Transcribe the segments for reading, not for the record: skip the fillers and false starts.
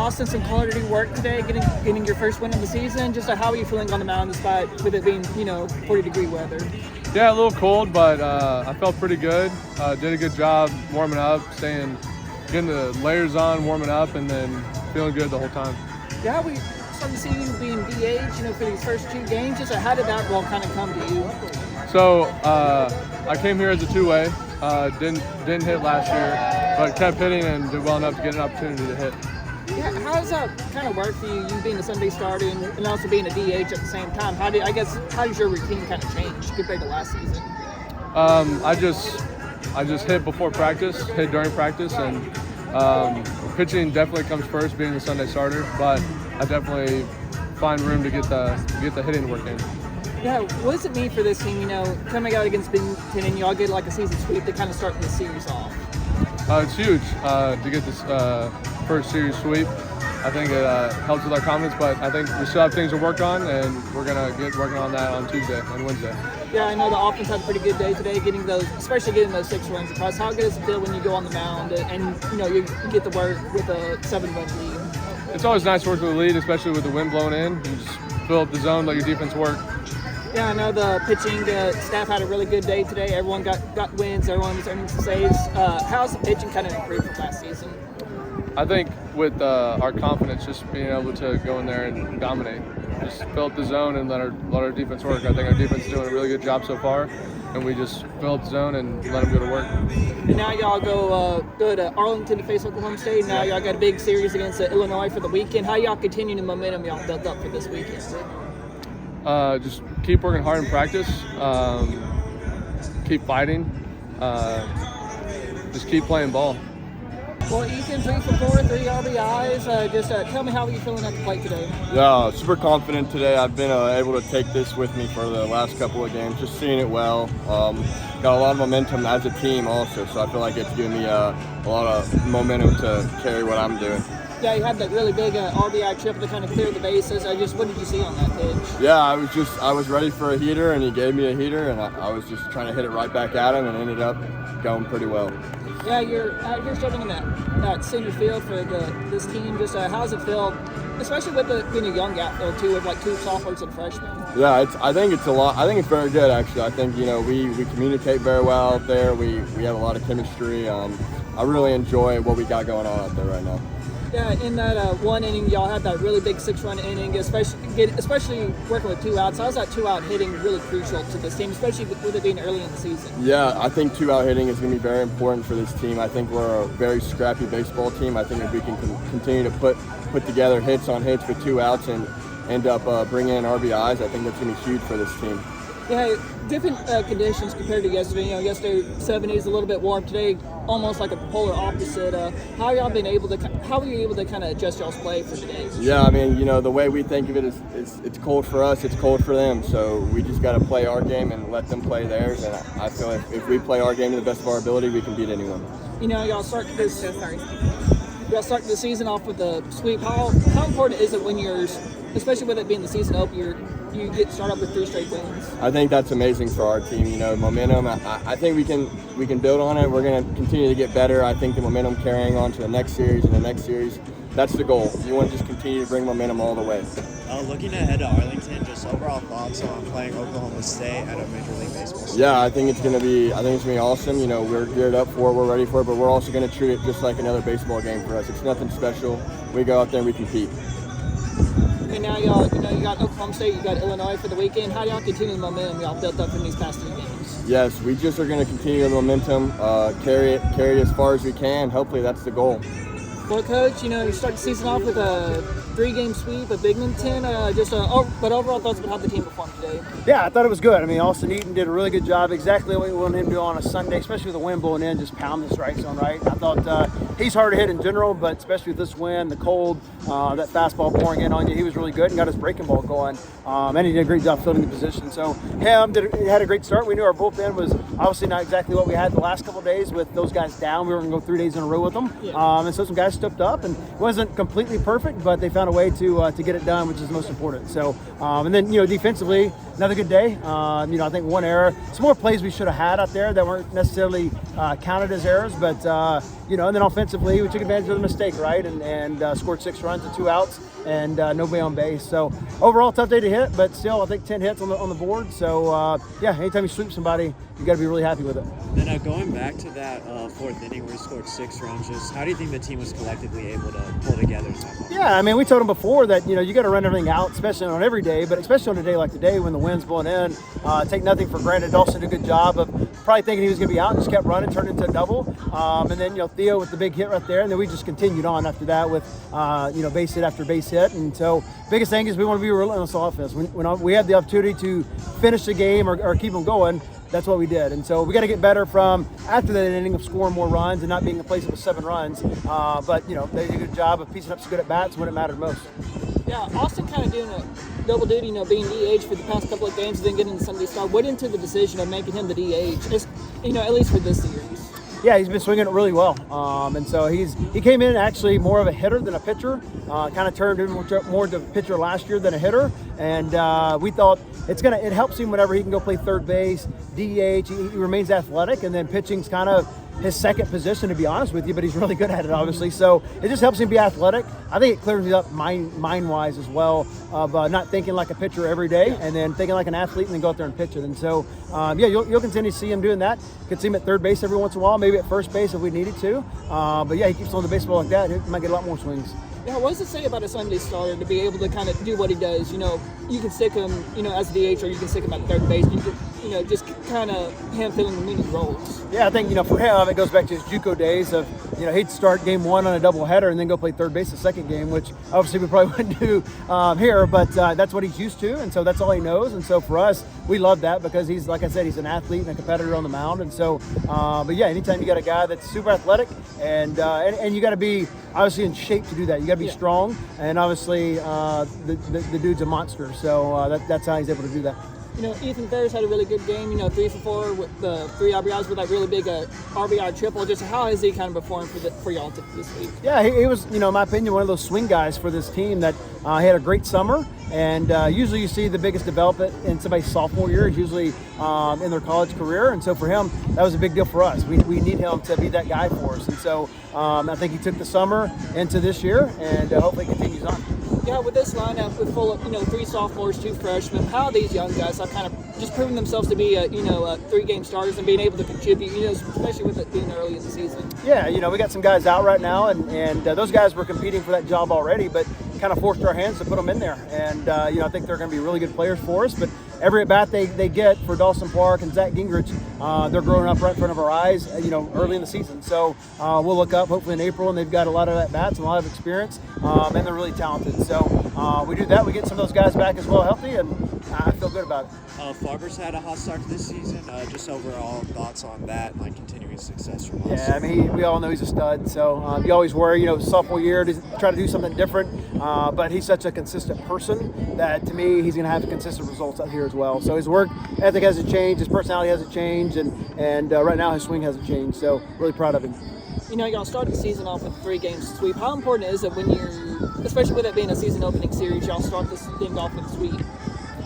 Austin some quality work today, getting your first win of the season. Just how are you feeling on the mound despite with it being 40-degree weather? Yeah, a little cold, but I felt pretty good. Did a good job warming up, getting the layers on, warming up, and then feeling good the whole time. Yeah, we started to see you being DH, for these first 2 games. Just how did that role kind of come to you? So I came here as a two-way. Didn't hit last year, but kept hitting and did well enough to get an opportunity to hit. Yeah, how does that kind of work for you being a Sunday starter and also being a DH at the same time? How does your routine kind of change compared to last season? I just hit before practice, hit during practice, and pitching definitely comes first, being the Sunday starter. But I definitely find room to get the hitting work in. Yeah, what does it mean for this team? Coming out against Binghamton and y'all get like a season sweep to kind of start the series off. It's huge to get this first series sweep. I think it helps with our confidence, but I think we still have things to work on, and we're gonna get working on that on Tuesday and Wednesday. Yeah, I know the offense had a pretty good day today, especially getting those 6 runs across. How good does it feel when you go on the mound and you get to work with a 7-run lead? It's always nice to work with the lead, especially with the wind blowing in. You just fill up the zone, let your defense work. Yeah, I know the pitching staff had a really good day today. Everyone got wins. Everyone was earning some saves. How's the pitching kind of improved from last season? I think with our confidence, just being able to go in there and dominate, just fill up the zone and let our defense work. I think our defense is doing a really good job so far, and we just fill up the zone and let them go to work. And now y'all go to Arlington to face Oklahoma State. Now y'all got a big series against Illinois for the weekend. How y'all continue the momentum y'all built up for this weekend? Just keep working hard in practice, keep fighting, just keep playing ball. Well, Ethan, 3 for 4, 3 RBIs. Just tell me how are you feeling at the plate today? Yeah, super confident today. I've been able to take this with me for the last couple of games, just seeing it well. Got a lot of momentum as a team also, so I feel like it's giving me a lot of momentum to carry what I'm doing. Yeah, you had that really big RBI trip to kind of clear the bases. What did you see on that pitch? Yeah, I was ready for a heater, and he gave me a heater, and I was just trying to hit it right back at him, and ended up going pretty well. Yeah, you're starting in that center field for this team. Just how does it feel, especially with being a young outfield too, with like 2 sophomores and freshmen? Yeah, I think it's a lot. I think it's very good actually. I think we communicate very well out there. We have a lot of chemistry. I really enjoy what we got going on out there right now. Yeah, in that 1 inning, y'all had that really big 6-run inning, especially working with 2 outs. How's that 2-out hitting really crucial to this team, especially with it being early in the season? Yeah, I think 2-out hitting is going to be very important for this team. I think we're a very scrappy baseball team. I think if we can continue to put together hits on hits with 2 outs and end up bringing in RBIs, I think that's going to be huge for this team. Yeah, different conditions compared to yesterday. Yesterday 70s, a little bit warm. Today, almost like a polar opposite. How are you able to kind of adjust y'all's play for today? Yeah, I mean, the way we think of it is it's cold for us, it's cold for them. So we just got to play our game and let them play theirs. And I feel like if we play our game to the best of our ability, we can beat anyone. Y'all start the season off with a sweep. How important is it when especially with it being the season opener, you get started up with 3 straight wins? I think that's amazing for our team. Momentum. I think we can build on it. We're going to continue to get better. I think the momentum carrying on to the next series and the next series. That's the goal. You want to just continue to bring momentum all the way. Looking ahead to Arlington, just overall thoughts on playing Oklahoma State at a Major League Baseball stadium? Yeah, I think it's gonna be awesome. We're geared up for it, we're ready for it, but we're also gonna treat it just like another baseball game for us. It's nothing special. We go out there and we compete. And now y'all, you got Oklahoma State, you got Illinois for the weekend. How do y'all continue the momentum y'all built up in these past 3 games? Yes, we just are gonna continue the momentum, carry it as far as we can. Hopefully that's the goal. Well, Coach, you start the season off with a 3-game sweep at Binghamton. But overall thoughts about how the team performed today? Yeah, I thought it was good. I mean, Austin Eaton did a really good job. Exactly what we wanted him to do on a Sunday, especially with the wind blowing in, just pound the strike zone, right? I thought he's hard to hit in general, but especially with this wind, the cold, that fastball pouring in on you, he was really good and got his breaking ball going. And he did a great job filling the position. So he had a great start. We knew our bullpen was obviously not exactly what we had the last couple of days with those guys down. We were going to go 3 days in a row with them. Yeah. And so some guys stepped up, and it wasn't completely perfect, but they found a way to get it done, which is most important. So, and then defensively, another good day. I think one error, some more plays we should have had out there that weren't necessarily counted as errors, but and then offensively, we took advantage of the mistake, right, and scored 6 runs and 2 outs, and nobody on base. So overall, tough day to hit, but still, I think 10 hits on the board. So anytime you sweep somebody, you got to be really happy with it. Then going back to that 4th inning where he scored 6 runs, just how do you think the team was collectively able to pull together in that moment? Yeah, I mean, we told him before that you got to run everything out, especially on every day, but especially on a day like today when the wind's blowing in. Take nothing for granted. Dawson did a good job of probably thinking he was going to be out, and just kept running, turned into a double, and then Theo with the big hit right there, and then we just continued on after that with base hit after base hit. And so biggest thing is we want to be relentless offense. When we have the opportunity to finish the game or keep them going, that's what we did. And so we got to get better from after that inning of scoring more runs and not being complacent with 7 runs. But they did a good job of piecing up some good at bats when it mattered most. Yeah, Austin kind of doing a double duty, being DH for the past couple of games and then getting the Sunday start. What into the decision of making him the DH? At least for this series. Yeah, he's been swinging it really well, and so he came in actually more of a hitter than a pitcher. Kind of turned him more to a pitcher last year than a hitter, and we thought it helps him whenever he can go play third base, DH. He remains athletic, and then pitching's kind of his second position, to be honest with you, but he's really good at it, obviously. So it just helps him be athletic. I think it clears me up mind-wise as well, of not thinking like a pitcher every day and then thinking like an athlete and then go out there and pitch it. And so, you'll continue to see him doing that. You can see him at third base every once in a while, maybe at first base if we needed to. He keeps throwing the baseball like that. He might get a lot more swings. Yeah, what does it say about a Sunday starter to be able to kind of do what he does? You can stick him, as DH, or you can stick him at third base. You can, just kind of him filling the many roles. Yeah, I think, for him, it goes back to his JUCO days of, he'd start game 1 on a doubleheader and then go play third base the second game, which obviously we probably wouldn't do here, but that's what he's used to, and so that's all he knows. And so for us, we love that because he's, like I said, he's an athlete and a competitor on the mound. And so, anytime you got a guy that's super athletic and you got to be obviously in shape to do that. You got to be strong, and obviously the dude's a monster. So that's how he's able to do that. Ethan Ferris had a really good game, 3 for 4 with the 3 RBIs with that really big RBI triple. Just how has he kind of performed for y'all this week? Yeah, he was, in my opinion, one of those swing guys for this team that he had a great summer. And usually you see the biggest development in somebody's sophomore year is usually in their college career. And so for him, that was a big deal for us. We need him to be that guy for us. And so I think he took the summer into this year and hopefully continues on. Yeah, with this lineup, with full of 3 sophomores, 2 freshmen, how these young guys have kind of just proven themselves to be 3-game starters and being able to contribute, especially with it being early in the season. Yeah, we got some guys out right now, and those guys were competing for that job already, but kind of forced our hands to put them in there. And I think they're going to be really good players for us. But every at bat they get for Dawson Park and Zach Gingrich, they're growing up right in front of our eyes, early in the season. So we'll look up hopefully in April, and they've got a lot of at bats and a lot of experience, and they're really talented. So we do that. We get some of those guys back as well healthy, and I feel good about it. Farber's had a hot start to this season. Just overall thoughts on that, continuing success from us. Yeah, I mean, we all know he's a stud. So you always worry, sophomore year to try to do something different. But he's such a consistent person that to me, he's going to have consistent results out here as well. So his work ethic hasn't changed, his personality hasn't changed, and right now his swing hasn't changed. So really proud of him. Y'all started the season off with a 3-game sweep. How important is it when especially with it being a season opening series, y'all start this thing off with a sweep?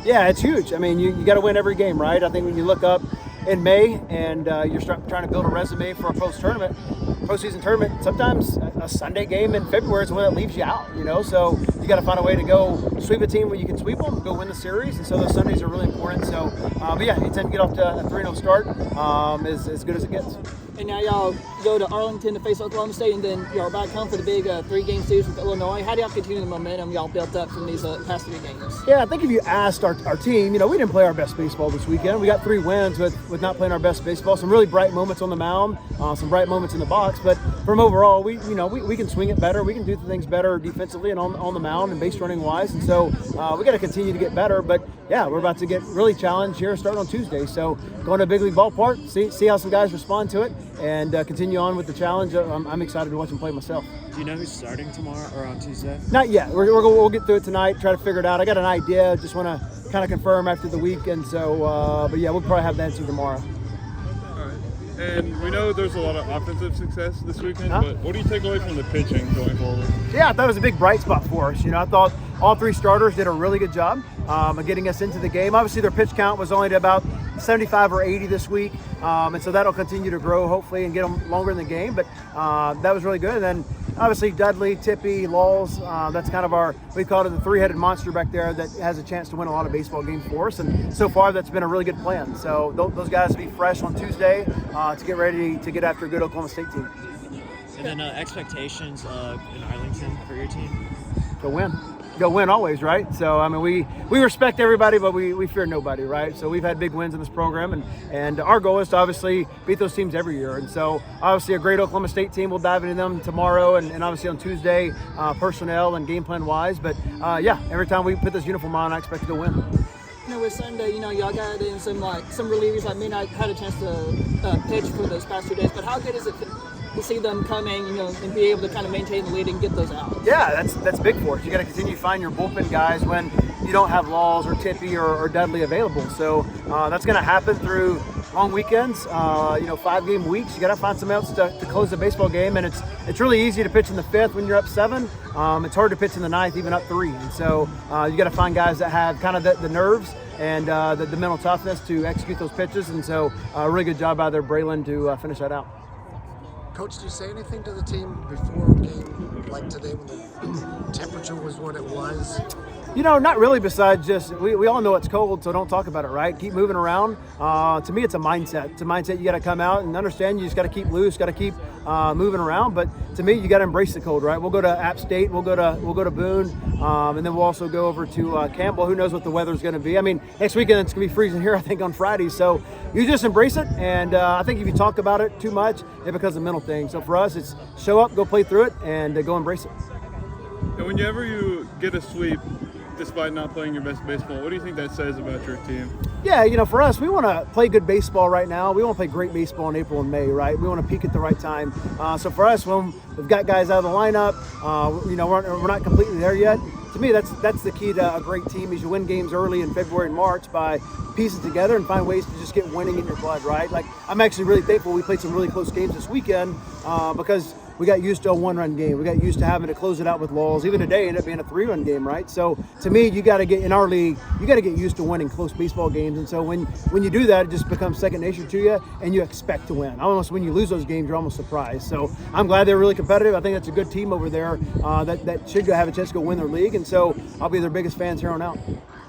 Yeah, it's huge. I mean, you got to win every game, right? I think when you look up in May and you're trying to build a resume for a postseason tournament, sometimes a Sunday game in February is the one that leaves you out, So you got to find a way to go sweep a team where you can sweep them, go win the series, and so those Sundays are really important. So, anytime you get off to a 3-0 start is as good as it gets. And now y'all go to Arlington to face Oklahoma State, and then y'all are back home for the big 3-game series with Illinois. How do y'all continue the momentum y'all built up from these past 3 games? Yeah, I think if you asked our team, we didn't play our best baseball this weekend. We got 3 wins with not playing our best baseball. Some really bright moments on the mound, some bright moments in the box. But from overall, we can swing it better. We can do things better defensively and on the mound and base running wise. And so we got to continue to get better. But yeah, we're about to get really challenged here starting on Tuesday. So going to a big league ballpark, see how some guys respond to it, and continue on with the challenge. I'm excited to watch them play myself. Do you know who's starting tomorrow or on Tuesday? Not yet. We'll get through it tonight, try to figure it out. I got an idea. Just want to kind of confirm after the weekend. So, but yeah, we'll probably have the answer tomorrow. All right. And we know there's a lot of offensive success this weekend, but what do you take away from the pitching going forward? Yeah, I thought it was a big bright spot for us. I thought all three starters did a really good job of getting us into the game. Obviously, their pitch count was only to about 75 or 80 this week, and so that'll continue to grow, hopefully, and get them longer in the game. But that was really good. And then, obviously, Dudley, Tippy, Laws, that's kind of we call it the three-headed monster back there that has a chance to win a lot of baseball games for us. And so far, that's been a really good plan. So those guys will be fresh on Tuesday to get ready to get after a good Oklahoma State team. And then expectations in Arlington for your team? Go win always, right? So, I mean, we respect everybody, but we fear nobody, right? So we've had big wins in this program, and our goal is to obviously beat those teams every year. And so, obviously, a great Oklahoma State team. We'll dive into them tomorrow and obviously on Tuesday, personnel and game plan-wise. But, every time we put this uniform on, I expect to go win. With Sunday, y'all got in some relievers that may not had a chance to pitch for those past 2 days. But how good is it to see them coming, and be able to kind of maintain the lead and get those out? Yeah, that's big for us. You got to continue to find your bullpen guys when you don't have Laws or Tippy or Dudley available. So that's going to happen through long weekends, 5-game weeks. You got to find something else to close the baseball game, and it's really easy to pitch in the 5th when you're up 7. It's hard to pitch in the 9th, even up 3. And so you got to find guys that have kind of the nerves and the mental toughness to execute those pitches. And so a really good job by there, Braylon, to finish that out. Coach, do you say anything to the team before a game like today when the temperature was what it was? Not really, besides just we all know it's cold, so don't talk about it, right? Keep moving around. To me, it's a mindset. It's a mindset you got to come out and understand. You just got to keep loose, got to keep moving around. But to me, you got to embrace the cold, right? We'll go to App State, we'll go to Boone, and then we'll also go over to Campbell. Who knows what the weather's going to be? I mean, next weekend it's going to be freezing here, I think, on Friday. So you just embrace it, and I think if you talk about it too much, it becomes a mental thing. So for us, it's show up, go play through it, and go embrace it. And whenever you get a sweep, despite not playing your best baseball, what do you think that says about your team? Yeah, for us, we want to play good baseball right now. We want to play great baseball in April and May, right? We want to peak at the right time. So for us, when we've got guys out of the lineup, we're not completely there yet. To me, that's the key to a great team is you win games early in February and March by piecing together and find ways to just get winning in your blood, right? Like, I'm actually really thankful we played some really close games this weekend because we got used to a 1-run game. We got used to having to close it out with Laws. Even today, it ended up being a 3-run game, right? So to me, you got to get in our league. You got to get used to winning close baseball games. And so when you do that, it just becomes second nature to you, and you expect to win. Almost when you lose those games, you're almost surprised. So I'm glad they're really competitive. I think that's a good team over there that should have a chance to go win their league. And so I'll be their biggest fans here on out.